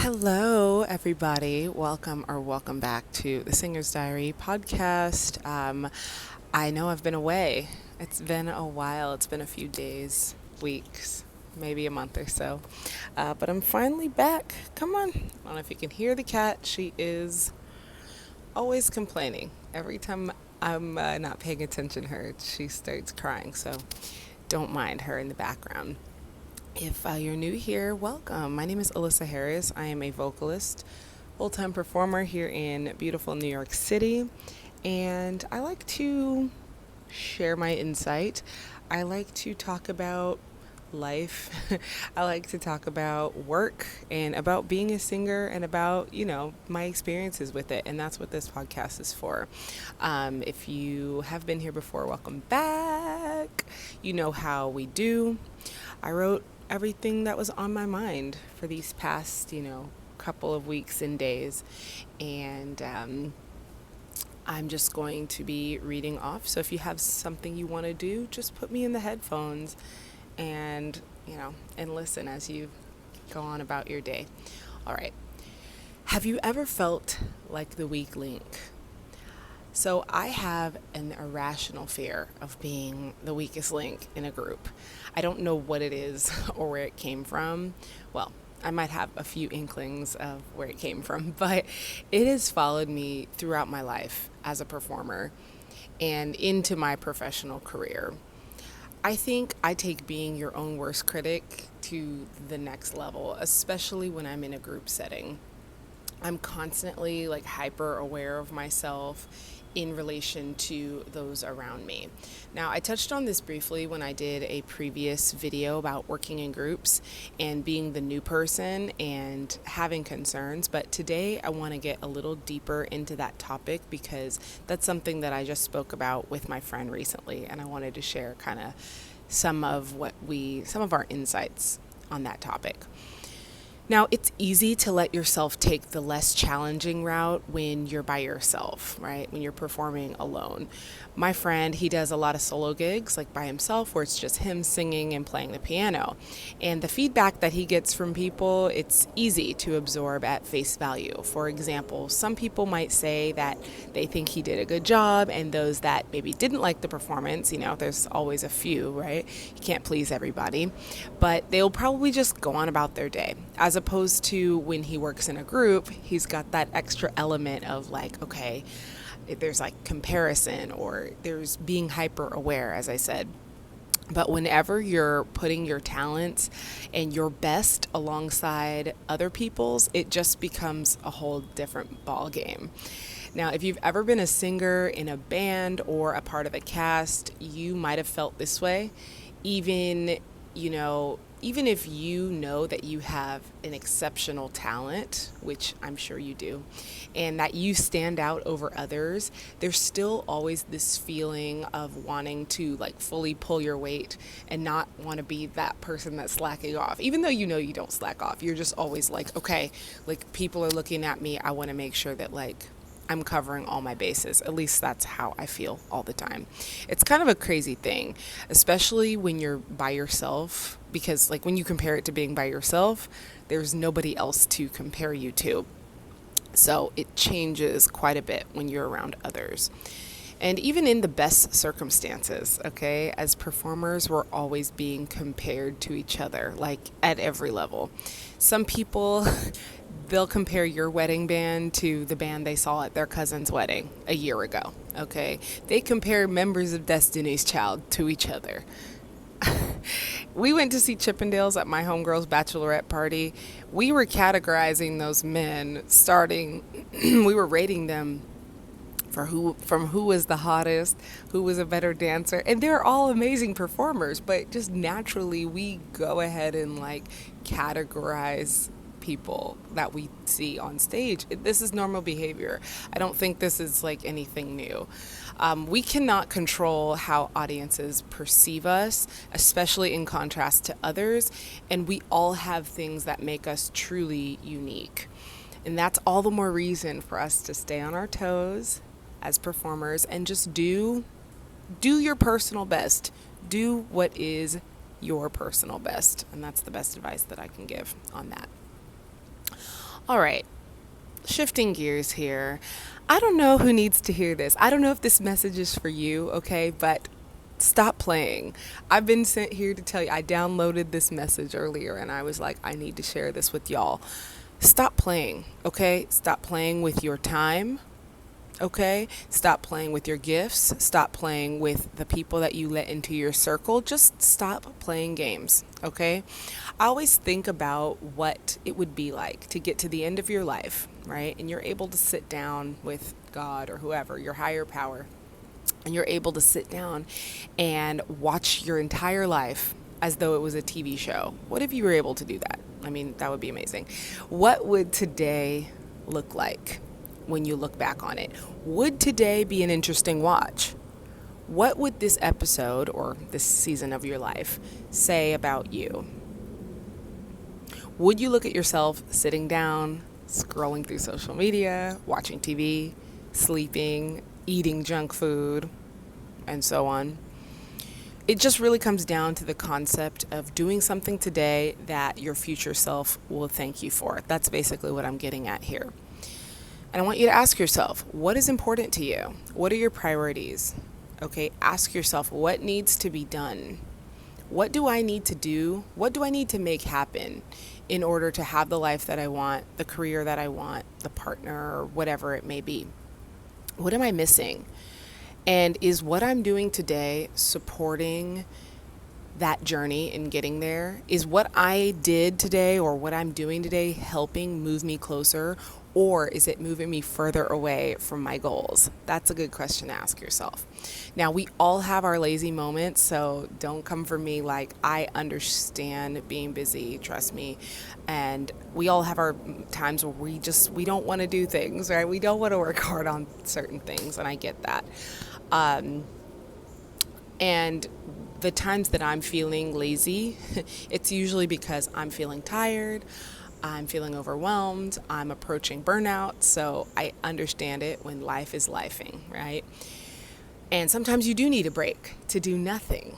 Hello, everybody. Welcome back to the Singer's Diary podcast. I know I've been away. It's been a while. It's been a few days, weeks, maybe a month or so. But I'm finally back. Come on. I don't know if you can hear the cat. She is always complaining. Every time I'm not paying attention to her, she starts crying. So don't mind her in the background. If you're new here, welcome. My name is Alyssa Harris. I am a vocalist, full-time performer here in beautiful New York City, and I like to share my insight. I like to talk about life. I like to talk about work and about being a singer and about, my experiences with it. And that's what this podcast is for. If you have been here before, welcome back. You know how we do. I wrote everything that was on my mind for these past, couple of weeks and days. And I'm just going to be reading off. So if you have something you want to do, just put me in the headphones and, and listen as you go on about your day. All right. Have you ever felt like the weak link? So I have an irrational fear of being the weakest link in a group. I don't know what it is or where it came from. Well, I might have a few inklings of where it came from, but it has followed me throughout my life as a performer and into my professional career. I think I take being your own worst critic to the next level, especially when I'm in a group setting. I'm constantly hyper aware of myself in relation to those around me. Now, I touched on this briefly when I did a previous video about working in groups and being the new person and having concerns, but today I want to get a little deeper into that topic because that's something that I just spoke about with my friend recently, and I wanted to share kind of some of our insights on that topic. Now, it's easy to let yourself take the less challenging route when you're by yourself, right? When you're performing alone. My friend, he does a lot of solo gigs, by himself, where it's just him singing and playing the piano. And the feedback that he gets from people, it's easy to absorb at face value. For example, some people might say that they think he did a good job, and those that maybe didn't like the performance, there's always a few, right? You can't please everybody. But they'll probably just go on about their day. As opposed to when he works in a group, he's got that extra element of okay, there's comparison or there's being hyper aware, as I said. But whenever you're putting your talents and your best alongside other people's, it just becomes a whole different ball game. Now, if you've ever been a singer in a band or a part of a cast, you might have felt this way. Even if you know that you have an exceptional talent, which I'm sure you do, and that you stand out over others, there's still always this feeling of wanting to fully pull your weight and not want to be that person that's slacking off. Even though you don't slack off, you're just always okay, people are looking at me. I want to make sure that I'm covering all my bases. At least that's how I feel all the time. It's kind of a crazy thing, especially when you're by yourself, because when you compare it to being by yourself, there's nobody else to compare you to. So it changes quite a bit when you're around others. And even in the best circumstances, okay, as performers, we're always being compared to each other, at every level. Some people, they'll compare your wedding band to the band they saw at their cousin's wedding a year ago, okay? They compare members of Destiny's Child to each other. We went to see Chippendales at my homegirl's bachelorette party. We were categorizing those men we were rating them from who was the hottest, who was a better dancer, and they're all amazing performers, but just naturally we go ahead and categorize people that we see on stage. This is normal behavior. I don't think this is anything new. We cannot control how audiences perceive us, especially in contrast to others, and we all have things that make us truly unique. And that's all the more reason for us to stay on our toes as performers and just do your personal best. Do what is your personal best. And that's the best advice that I can give on that. All right, shifting gears here. I don't know who needs to hear this. I don't know if this message is for you, okay? But stop playing. I've been sent here to tell you, I downloaded this message earlier and I was like, I need to share this with y'all. Stop playing, okay? Stop playing with your time, okay? Stop playing with your gifts. Stop playing with the people that you let into your circle. Just stop playing games, okay? I always think about what it would be like to get to the end of your life, right? And you're able to sit down with God or whoever, your higher power, and you're able to sit down and watch your entire life as though it was a TV show. What if you were able to do that? I mean, that would be amazing. What would today look like when you look back on it? Would today be an interesting watch? What would this episode or this season of your life say about you? Would you look at yourself sitting down, scrolling through social media, watching TV, sleeping, eating junk food, and so on? It just really comes down to the concept of doing something today that your future self will thank you for. That's basically what I'm getting at here. And I want you to ask yourself, what is important to you? What are your priorities? Okay, ask yourself, what needs to be done? What do I need to do? What do I need to make happen in order to have the life that I want, the career that I want, the partner, or whatever it may be? What am I missing? And is what I'm doing today supporting that journey in getting there? Is what I did today or what I'm doing today helping move me closer, or is it moving me further away from my goals? That's a good question to ask yourself. Now, we all have our lazy moments, so don't come for me like I understand being busy, trust me. And we all have our times where we don't want to do things, right? We don't want to work hard on certain things, and I get that. And the times that I'm feeling lazy, it's usually because I'm feeling tired, I'm feeling overwhelmed, I'm approaching burnout, so I understand it when life is lifing, right? And sometimes you do need a break to do nothing.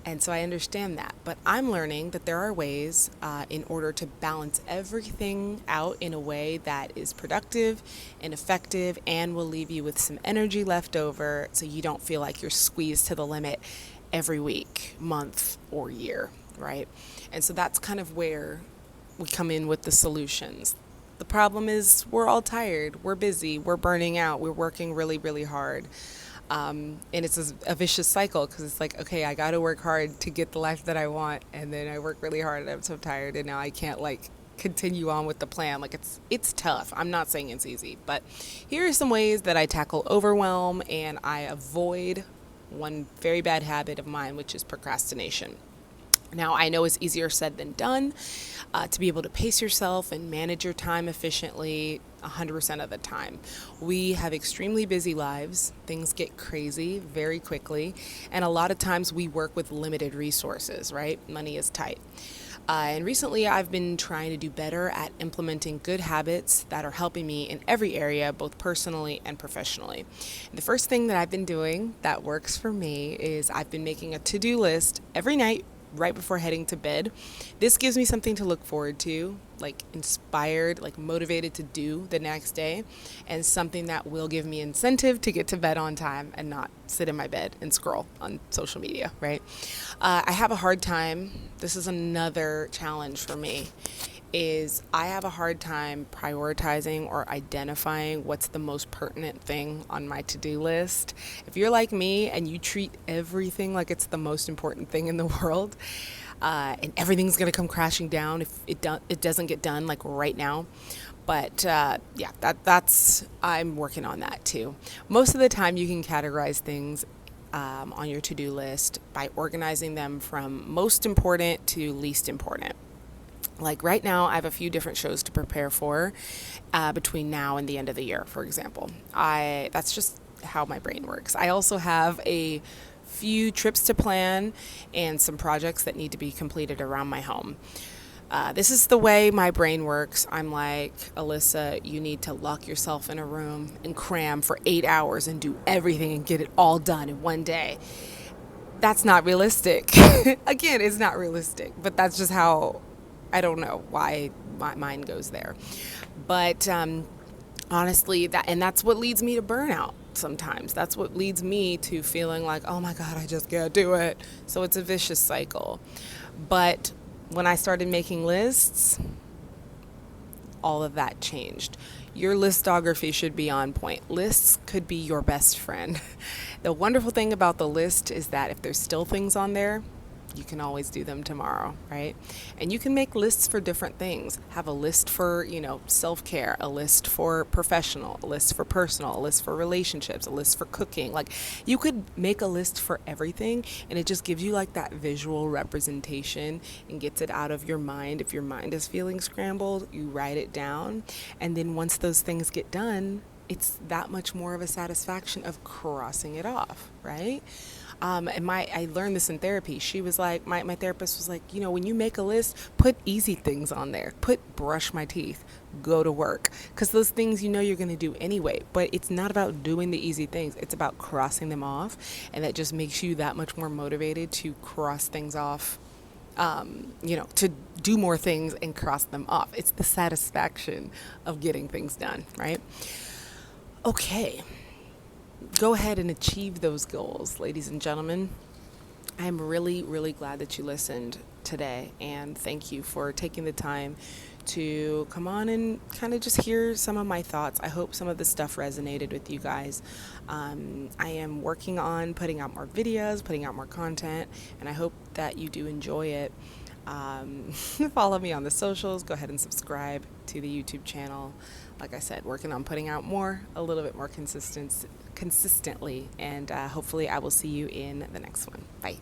And so I understand that. But I'm learning that there are ways in order to balance everything out in a way that is productive and effective and will leave you with some energy left over so you don't feel like you're squeezed to the limit every week, month, or year, right? And so that's kind of where we come in with the solutions. The problem is we're all tired, we're busy, we're burning out, we're working really, really hard. And it's a vicious cycle because it's like, okay, I got to work hard to get the life that I want. And then I work really hard and I'm so tired and now I can't continue on with the plan. Like it's tough. I'm not saying it's easy, but here are some ways that I tackle overwhelm and I avoid one very bad habit of mine, which is procrastination. Now, I know it's easier said than done to be able to pace yourself and manage your time efficiently 100% of the time. We have extremely busy lives. Things get crazy very quickly. And a lot of times we work with limited resources, right? Money is tight. And recently I've been trying to do better at implementing good habits that are helping me in every area, both personally and professionally. And the first thing that I've been doing that works for me is I've been making a to-do list every night right before heading to bed. This gives me something to look forward to, like inspired, like motivated to do the next day, and something that will give me incentive to get to bed on time and not sit in my bed and scroll on social media, right? I have a hard time. This is another challenge for me. Is I have a hard time prioritizing or identifying what's the most pertinent thing on my to-do list. If you're like me and you treat everything like it's the most important thing in the world, and everything's going to come crashing down if it doesn't get done like right now. But that's I'm working on that too. Most of the time you can categorize things on your to-do list by organizing them from most important to least important. Like right now, I have a few different shows to prepare for between now and the end of the year, for example. That's just how my brain works. I also have a few trips to plan and some projects that need to be completed around my home. This is the way my brain works. I'm like, Alyssa, you need to lock yourself in a room and cram for 8 hours and do everything and get it all done in one day. That's not realistic. Again, it's not realistic, but that's just how, I don't know why my mind goes there. But honestly, that's what leads me to burnout sometimes. That's what leads me to feeling like, oh my God, I just can't do it. So it's a vicious cycle. But when I started making lists, all of that changed. Your listography should be on point. Lists could be your best friend. The wonderful thing about the list is that if there's still things on there, you can always do them tomorrow, right? And you can make lists for different things. Have a list for, self-care, a list for professional, a list for personal, a list for relationships, a list for cooking. Like, you could make a list for everything, and it just gives you like that visual representation and gets it out of your mind. If your mind is feeling scrambled, you write it down, and then once those things get done, it's that much more of a satisfaction of crossing it off, right? And I learned this in therapy. She was like, my therapist was like, when you make a list, put easy things on there. Put brush my teeth, go to work. Because those things you're going to do anyway. But it's not about doing the easy things. It's about crossing them off. And that just makes you that much more motivated to cross things off, to do more things and cross them off. It's the satisfaction of getting things done, right? Okay. Go ahead and achieve those goals, ladies and gentlemen. I'm really, really glad that you listened today, and thank you for taking the time to come on and kind of just hear some of my thoughts. I hope some of the stuff resonated with you guys. I am working on putting out more videos, putting out more content, and I hope that you do enjoy it. Follow me on the socials. Go ahead and subscribe to the YouTube channel. Like I said, working on putting out a little bit more consistently, and hopefully I will see you in the next one. Bye.